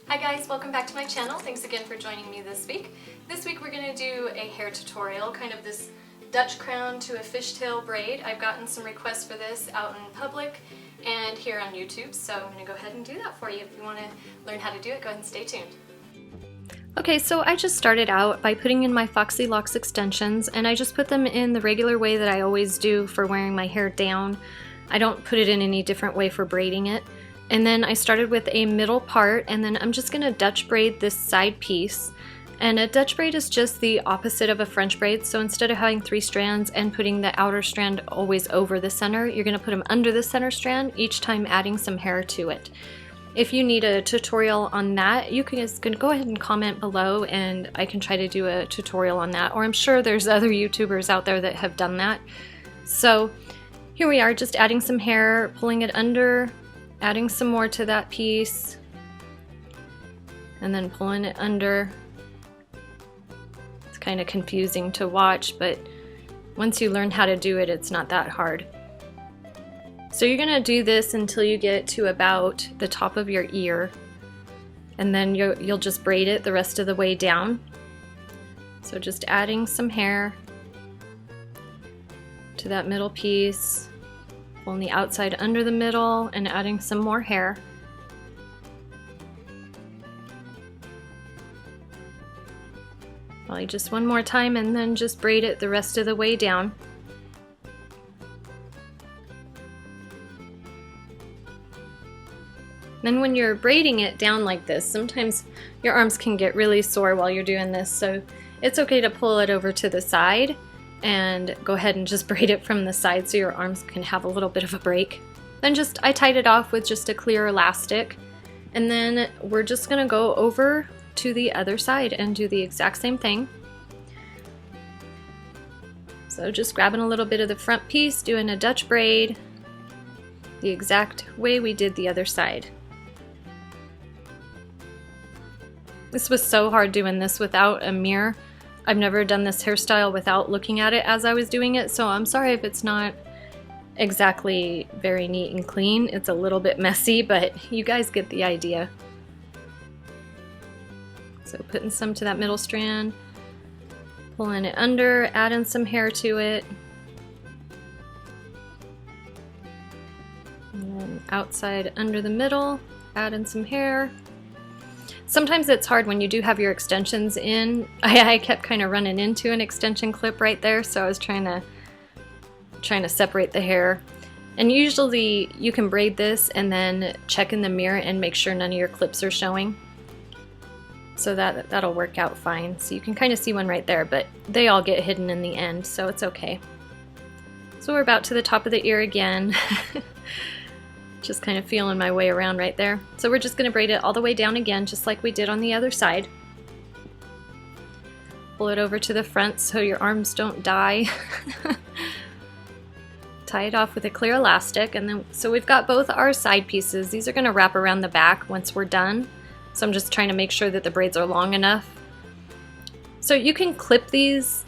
Hi guys, welcome back to my channel. Thanks again for joining me this week. This week we're going to do a hair tutorial, kind of this Dutch crown to a fishtail braid. I've gotten some requests for this out in public and here on YouTube, so I'm going to go ahead and do that for you. If you want to learn how to do it, go ahead and stay tuned. Okay, so I just started out by putting in my Foxy locks extensions, and I just put them in the regular way that I always do for wearing my hair down. I don't put it in any different way for braiding it. And then I started with a middle part, and then I'm just going to Dutch braid this side piece. And a Dutch braid is just the opposite of a French braid, so instead of having 3 strands and putting the outer strand always over the center, you're going to put them under the center strand, each time adding some hair to it. If you need a tutorial on that, you can just go ahead and comment below and I can try to do a tutorial on that, or I'm sure there's other YouTubers out there that have done that. So here we are, just adding some hair, pulling it under, adding some more to that piece, and then pulling it under. It's kind of confusing to watch, but once you learn how to do it, it's not that hard. So you're going to do this until you get to about the top of your ear, and then you'll just braid it the rest of the way down. So just adding some hair to that middle piece, pulling the outside under the middle and adding some more hair. Probably just one more time and then just braid it the rest of the way down. Then when you're braiding it down like this, sometimes your arms can get really sore while you're doing this, so it's okay to pull it over to the side and go ahead and just braid it from the side so your arms can have a little bit of a break. Then I tied it off with just a clear elastic, and then we're just gonna go over to the other side and do the exact same thing. So just grabbing a little bit of the front piece, doing a Dutch braid the exact way we did the other side. This was so hard doing this without a mirror. I've never done this hairstyle without looking at it as I was doing it, so I'm sorry if it's not exactly very neat and clean. It's a little bit messy, but you guys get the idea. So putting some to that middle strand, pulling it under, adding some hair to it, and then outside under the middle, adding some hair. Sometimes it's hard when you do have your extensions in. I kept kind of running into an extension clip right there, so I was trying to separate the hair. And usually you can braid this and then check in the mirror and make sure none of your clips are showing. So that'll work out fine. So you can kind of see one right there, but they all get hidden in the end, so it's okay. So we're about to the top of the ear again. Just kind of feeling my way around right there. So we're just going to braid it all the way down again, just like we did on the other side. Pull it over to the front so your arms don't die. Tie it off with a clear elastic, and then so we've got both our side pieces. These are going to wrap around the back once we're done. So I'm just trying to make sure that the braids are long enough. So you can clip these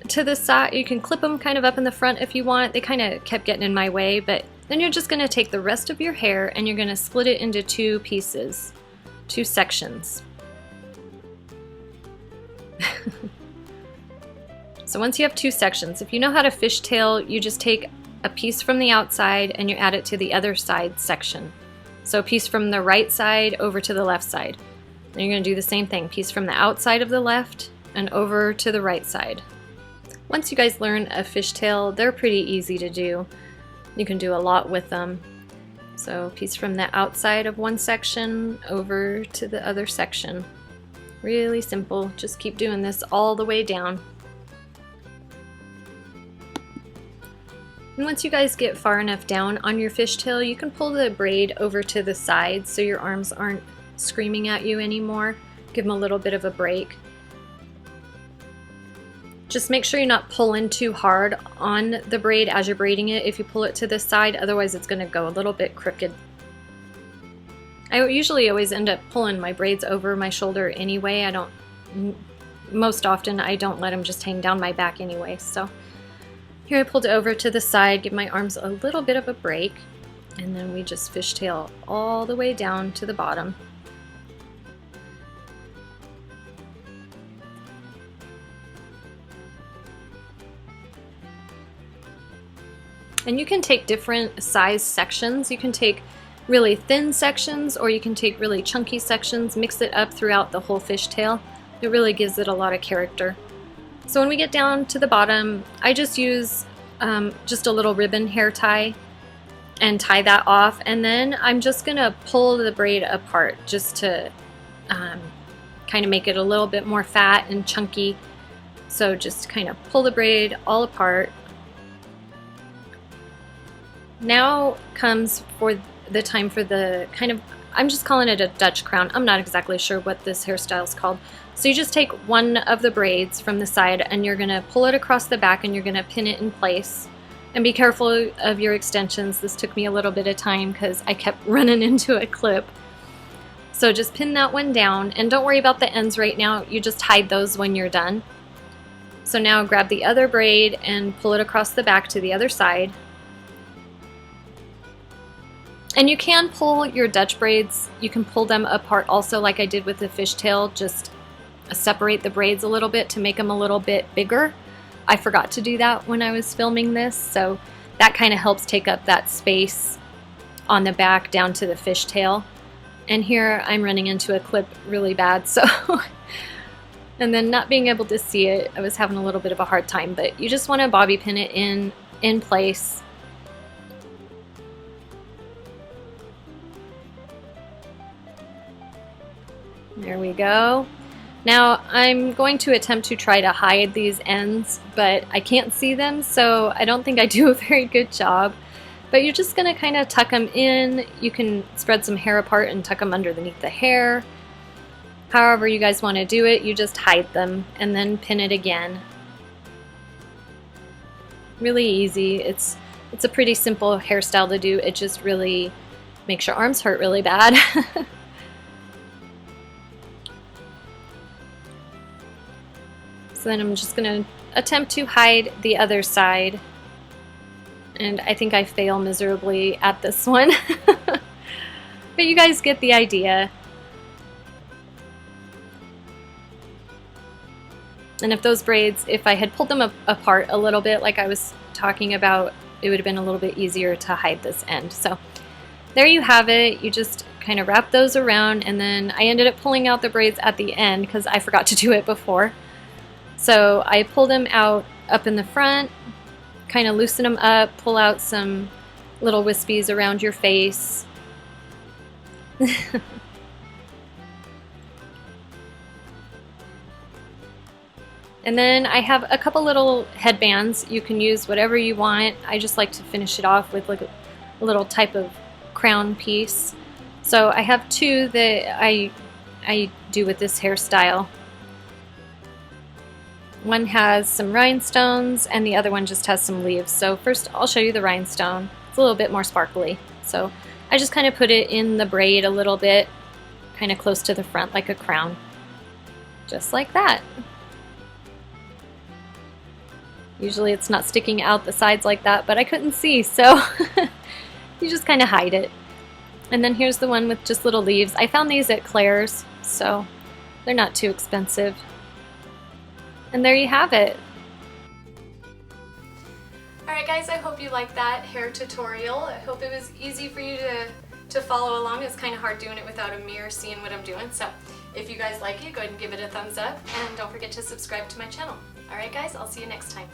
to the side. You can clip them kind of up in the front if you want. They kind of kept getting in my way, but then you're just going to take the rest of your hair and you're going to split it into 2 pieces, 2 sections. So once you have 2 sections, if you know how to fishtail, you just take a piece from the outside and you add it to the other side section. So a piece from the right side over to the left side. Then you're going to do the same thing, piece from the outside of the left and over to the right side. Once you guys learn a fishtail, they're pretty easy to do. You can do a lot with them. So piece from the outside of one section over to the other section. Really simple. Just keep doing this all the way down. And once you guys get far enough down on your fishtail, you can pull the braid over to the side so your arms aren't screaming at you anymore. Give them a little bit of a break. Just make sure you're not pulling too hard on the braid as you're braiding it if you pull it to the side, otherwise it's going to go a little bit crooked. I usually always end up pulling my braids over my shoulder anyway. Most often I don't let them just hang down my back anyway. So here I pulled it over to the side, give my arms a little bit of a break, and then we just fishtail all the way down to the bottom. And you can take different size sections. You can take really thin sections, or you can take really chunky sections, mix it up throughout the whole fishtail. It really gives it a lot of character. So when we get down to the bottom, I just use just a little ribbon hair tie and tie that off, and then I'm just gonna pull the braid apart just to kind of make it a little bit more fat and chunky. So just kind of pull the braid all apart. Now comes for the time for the kind of, I'm just calling it a Dutch crown. I'm not exactly sure what this hairstyle is called. So you just take one of the braids from the side and you're gonna pull it across the back and you're gonna pin it in place. And be careful of your extensions. This took me a little bit of time because I kept running into a clip. So just pin that one down, and don't worry about the ends right now. You just hide those when you're done. So now grab the other braid and pull it across the back to the other side. And you can pull your Dutch braids, you can pull them apart also like I did with the fishtail, just separate the braids a little bit to make them a little bit bigger. I forgot to do that when I was filming this, so that kind of helps take up that space on the back down to the fishtail. And here I'm running into a clip really bad, so and then not being able to see it, I was having a little bit of a hard time, but you just want to bobby pin it in place. There we go. Now I'm going to attempt to try to hide these ends, but I can't see them, so I don't think I do a very good job. But you're just going to kind of tuck them in. You can spread some hair apart and tuck them underneath the hair. However you guys want to do it, you just hide them and then pin it again. Really easy. It's a pretty simple hairstyle to do. It just really makes your arms hurt really bad. So then I'm just going to attempt to hide the other side. And I think I fail miserably at this one. But you guys get the idea. And if those braids, if I had pulled them apart a little bit like I was talking about, it would have been a little bit easier to hide this end. So there you have it. You just kind of wrap those around, and then I ended up pulling out the braids at the end because I forgot to do it before. So I pull them out up in the front, kind of loosen them up, pull out some little wispies around your face. And then I have a couple little headbands. You can use whatever you want. I just like to finish it off with like a little type of crown piece. So I have two that I do with this hairstyle. One has some rhinestones and the other one just has some leaves. So first I'll show you the rhinestone. It's a little bit more sparkly. So I just kind of put it in the braid a little bit, kind of close to the front like a crown. Just like that. Usually it's not sticking out the sides like that, but I couldn't see, so you just kind of hide it. And then here's the one with just little leaves. I found these at Claire's, so they're not too expensive. And there you have it. Alright guys, I hope you liked that hair tutorial. I hope it was easy for you to follow along. It's kind of hard doing it without a mirror seeing what I'm doing. So if you guys like it, go ahead and give it a thumbs up. And don't forget to subscribe to my channel. Alright guys, I'll see you next time.